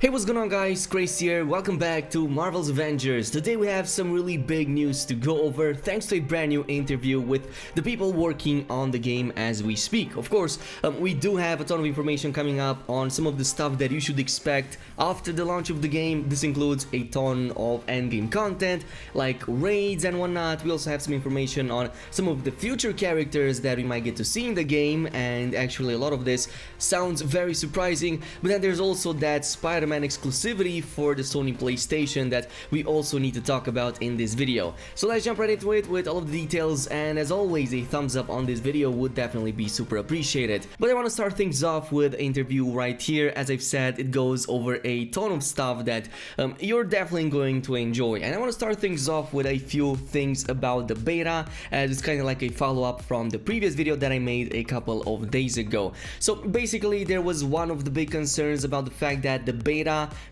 Hey, what's going on guys, Khraze here, welcome back to Marvel's Avengers. Today we have some really big news to go over thanks to a brand new interview with the people working on the game as we speak. Of course, we do have a ton of information coming up on some of the stuff that you should expect after the launch of the game. This includes a ton of endgame content like raids and whatnot. We also have some information on some of the future characters that we might get to see in the game, and actually a lot of this sounds very surprising. But then there's also that Spider-Man exclusivity for the Sony PlayStation that we also need to talk about in this video. So let's jump right into it with all of the details, and as always, a thumbs up on this video would definitely be super appreciated. But I want to start things off with an interview right here. As I've said, it goes over a ton of stuff that you're definitely going to enjoy, and I want to start things off with a few things about the beta, as it's kind of like a follow-up from the previous video that I made a couple of days ago. So basically, there was one of the big concerns about the fact that the beta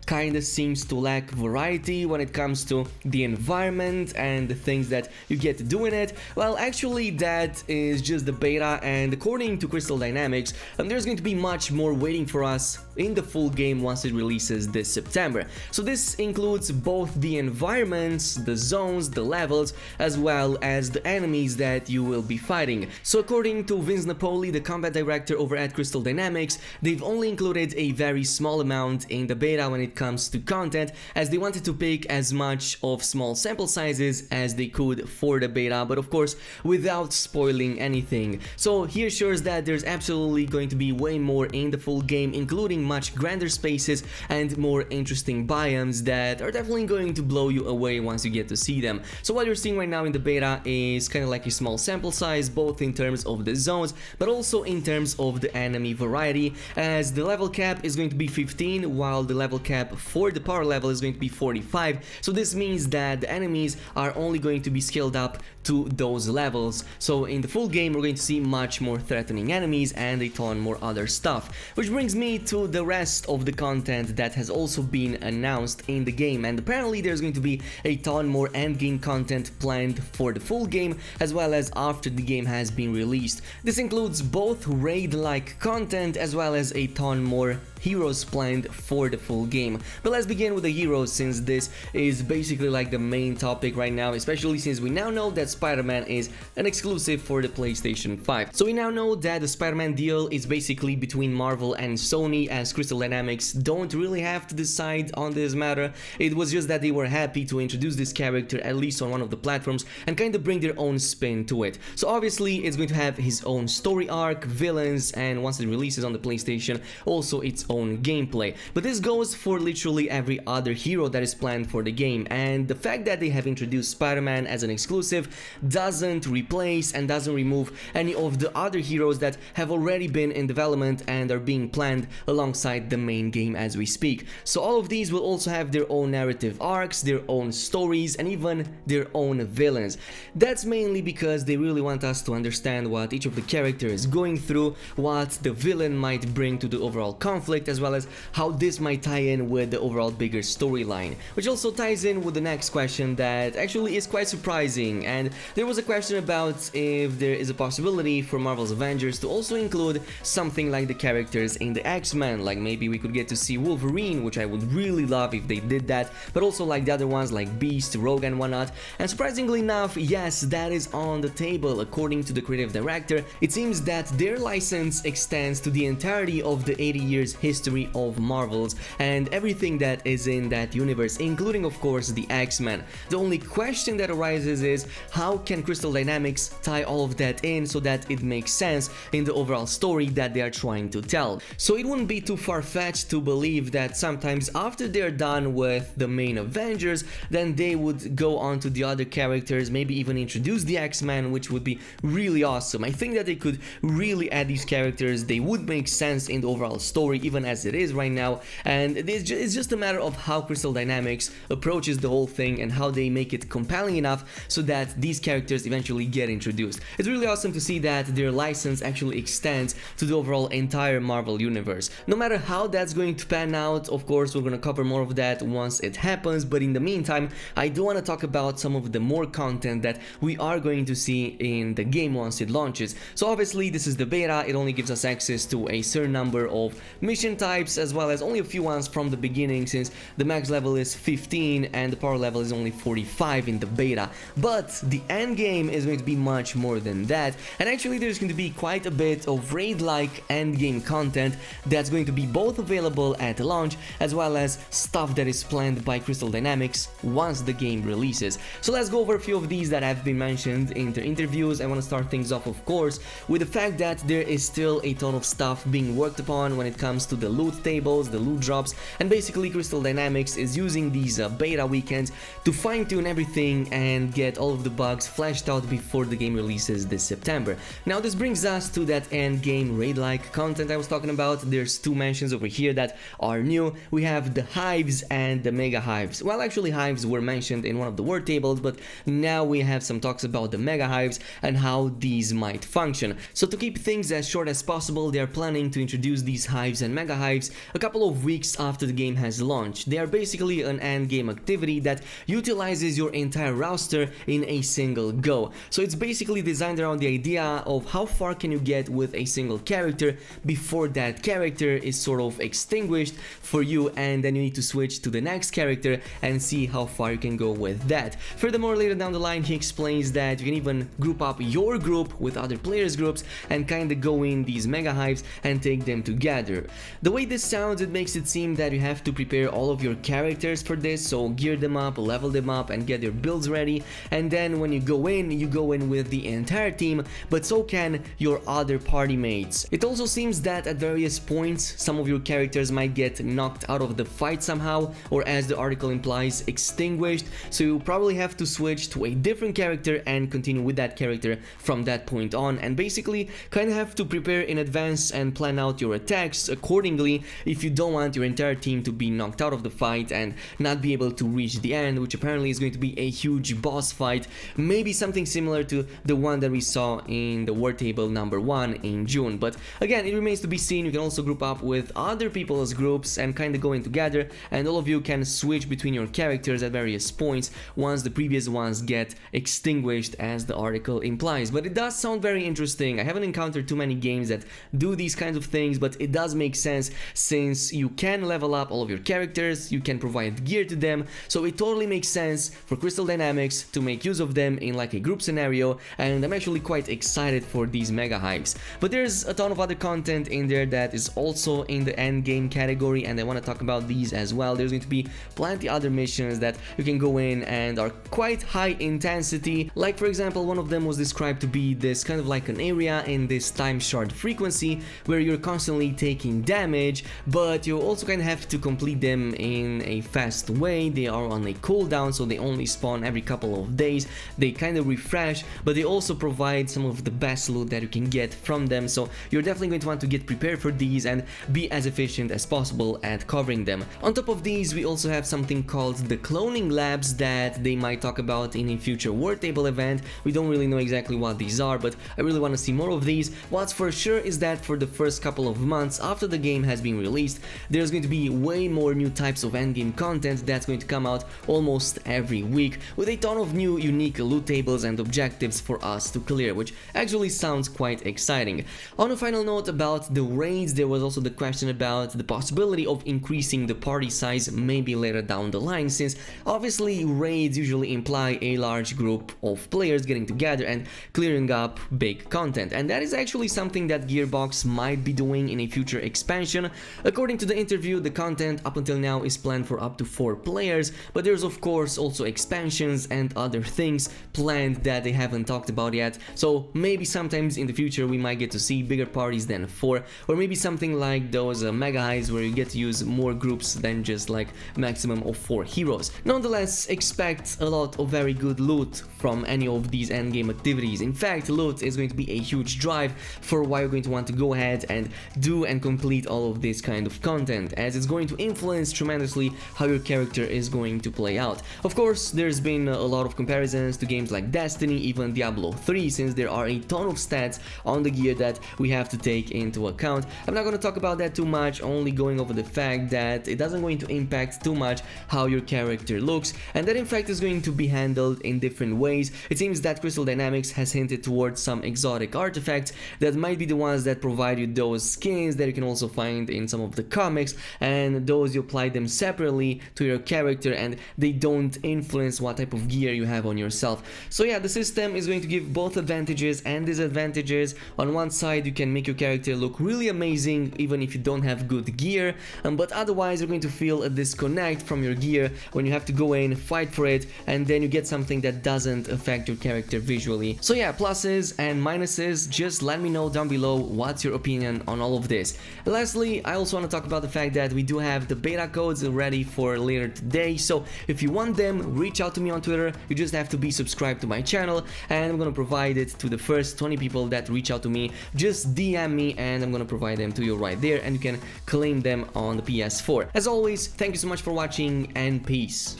kinda seems to lack variety when it comes to the environment and the things that you get to do in it. Well, actually that is just the beta, and according to Crystal Dynamics, there's going to be much more waiting for us in the full game once it releases this September. So this includes both the environments, the zones, the levels, as well as the enemies that you will be fighting. So according to Vince Napoli, the combat director over at Crystal Dynamics, they've only included a very small amount in the beta when it comes to content, as they wanted to pick as much of small sample sizes as they could for the beta, but of course without spoiling anything. So he assures that there's absolutely going to be way more in the full game, including much grander spaces and more interesting biomes that are definitely going to blow you away once you get to see them. So what you're seeing right now in the beta is kind of like a small sample size, both in terms of the zones but also in terms of the enemy variety, as the level cap is going to be 15 while the level cap for the power level is going to be 45. So this means that the enemies are only going to be scaled up to those levels. So in the full game we're going to see much more threatening enemies and a ton more other stuff, which brings me to the rest of the content that has also been announced in the game. And apparently there's going to be a ton more endgame content planned for the full game as well as after the game has been released. This includes both raid-like content as well as a ton more heroes planned for the full game. But let's begin with the heroes, since this is basically like the main topic right now, especially since we now know that Spider-Man is an exclusive for the PlayStation 5. So we now know that the Spider-Man deal is basically between Marvel and Sony, as Crystal Dynamics don't really have to decide on this matter. It was just that they were happy to introduce this character at least on one of the platforms and kind of bring their own spin to it. So obviously it's going to have his own story arc, villains, and once it releases on the PlayStation, also its own gameplay. But this goes for literally every other hero that is planned for the game, and the fact that they have introduced Spider-Man as an exclusive doesn't replace and doesn't remove any of the other heroes that have already been in development and are being planned alongside the main game as we speak. So all of these will also have their own narrative arcs, their own stories, and even their own villains. That's mainly because they really want us to understand what each of the characters is going through, what the villain might bring to the overall conflict, as well as how this might tie in with the overall bigger storyline, which also ties in with the next question that actually is quite surprising. And there was a question about if there is a possibility for Marvel's Avengers to also include something like the characters in the X-Men, like maybe we could get to see Wolverine, which I would really love if they did that, but also like the other ones like Beast, Rogue, and whatnot. And surprisingly enough, yes, that is on the table. According to the creative director, it seems that their license extends to the entirety of the 80 years history of Marvel's and everything that is in that universe, including of course the X-Men. The only question that arises is how can Crystal Dynamics tie all of that in so that it makes sense in the overall story that they are trying to tell. So it wouldn't be too far-fetched to believe that sometimes after they're done with the main Avengers, then they would go on to the other characters, maybe even introduce the X-Men, which would be really awesome. I think that they could really add these characters. They would make sense in the overall story even as it is right now, and it's just a matter of how Crystal Dynamics approaches the whole thing and how they make it compelling enough so that these characters eventually get introduced. It's really awesome to see that their license actually extends to the overall entire Marvel universe. No matter how that's going to pan out, of course we're going to cover more of that once it happens, but in the meantime I do want to talk about some of the more content that we are going to see in the game once it launches. So obviously this is the beta, it only gives us access to a certain number of missions mission types, as well as only a few ones from the beginning, since the max level is 15 and the power level is only 45 in the beta. But the end game is going to be much more than that, and actually there's going to be quite a bit of raid-like end game content that's going to be both available at launch, as well as stuff that is planned by Crystal Dynamics once the game releases. So let's go over a few of these that have been mentioned in their interviews. I want to start things off, of course, with the fact that there is still a ton of stuff being worked upon when it comes to the loot tables, the loot drops, and basically Crystal Dynamics is using these beta weekends to fine-tune everything and get all of the bugs fleshed out before the game releases this September. Now this brings us to that end game raid-like content I was talking about. There's two mentions over here that are new. We have the hives and the mega hives. Well, actually hives were mentioned in one of the word tables, but now we have some talks about the mega hives and how these might function. So to keep things as short as possible, they are planning to introduce these hives and mega hives a couple of weeks after the game has launched. They are basically an end game activity that utilizes your entire roster in a single go. So it's basically designed around the idea of how far can you get with a single character before that character is sort of extinguished for you, and then you need to switch to the next character and see how far you can go with that. Furthermore, later down the line he explains that you can even group up your group with other players' groups and kinda go in these mega hives and take them together. The way this sounds, it makes it seem that you have to prepare all of your characters for this, so gear them up, level them up, and get their builds ready, and then when you go in with the entire team, but so can your other party mates. It also seems that at various points some of your characters might get knocked out of the fight somehow, or as the article implies, extinguished, so you probably have to switch to a different character and continue with that character from that point on, and basically kind of have to prepare in advance and plan out your attacks accordingly if you don't want your entire team to be knocked out of the fight and not be able to reach the end, which apparently is going to be a huge boss fight, maybe something similar to the one that we saw in the word table number 1 in June. But again, it remains to be seen. You can also group up with other people's groups and kind of go in together, and all of you can switch between your characters at various points once the previous ones get extinguished, as the article implies. But it does sound very interesting. I haven't encountered too many games that do these kinds of things, but it does make sense since you can level up all of your characters, you can provide gear to them, so it totally makes sense for Crystal Dynamics to make use of them in like a group scenario, and I'm actually quite excited for these mega hives. But there's a ton of other content in there that is also in the end game category, and I want to talk about these as well. There's going to be plenty other missions that you can go in and are quite high intensity, like for example one of them was described to be this kind of like an area in this time shard frequency where you're constantly taking damage, but you also kind of have to complete them in a fast way. They are on a cooldown, so they only spawn every couple of days. They kind of refresh, but they also provide some of the best loot that you can get from them, so you're definitely going to want to get prepared for these and be as efficient as possible at covering them. On top of these, we also have something called the cloning labs that they might talk about in a future word table event. We don't really know exactly what these are, but I really want to see more of these. What's for sure is that for the first couple of months after the game has been released, there's going to be way more new types of endgame content that's going to come out almost every week, with a ton of new unique loot tables and objectives for us to clear, which actually sounds quite exciting. On a final note about the raids, there was also the question about the possibility of increasing the party size maybe later down the line, since obviously raids usually imply a large group of players getting together and clearing up big content, and that is actually something that Gearbox might be doing in a future expansion. According to the interview, the content up until now is planned for up to 4 players, but there's of course also expansions and other things planned that they haven't talked about yet, so maybe sometimes in the future we might get to see bigger parties than 4, or maybe something like those mega highs where you get to use more groups than just like maximum of 4 heroes. Nonetheless, expect a lot of very good loot from any of these endgame activities. In fact, loot is going to be a huge drive for why you're going to want to go ahead and do and complete all of this kind of content, as it's going to influence tremendously how your character is going to play out. Of course, there's been a lot of comparisons to games like Destiny, even Diablo 3, since there are a ton of stats on the gear that we have to take into account. I'm not going to talk about that too much, only going over the fact that it doesn't going to impact too much how your character looks, and that in fact is going to be handled in different ways. It seems that Crystal Dynamics has hinted towards some exotic artifacts that might be the ones that provide you those skins that you can also find in some of the comics, and those you apply them separately to your character and they don't influence what type of gear you have on yourself. So yeah, the system is going to give both advantages and disadvantages. On one side you can make your character look really amazing even if you don't have good gear, but otherwise you're going to feel a disconnect from your gear when you have to go in, fight for it, and then you get something that doesn't affect your character visually. So yeah, pluses and minuses, just let me know down below what's your opinion on all of this. Lastly, I also want to talk about the fact that we do have the beta codes ready for later today, so if you want them, reach out to me on Twitter. You just have to be subscribed to my channel, and I'm gonna provide it to the first 20 people that reach out to me. Just DM me and I'm gonna provide them to you right there, and you can claim them on the PS4. As always, thank you so much for watching, and peace.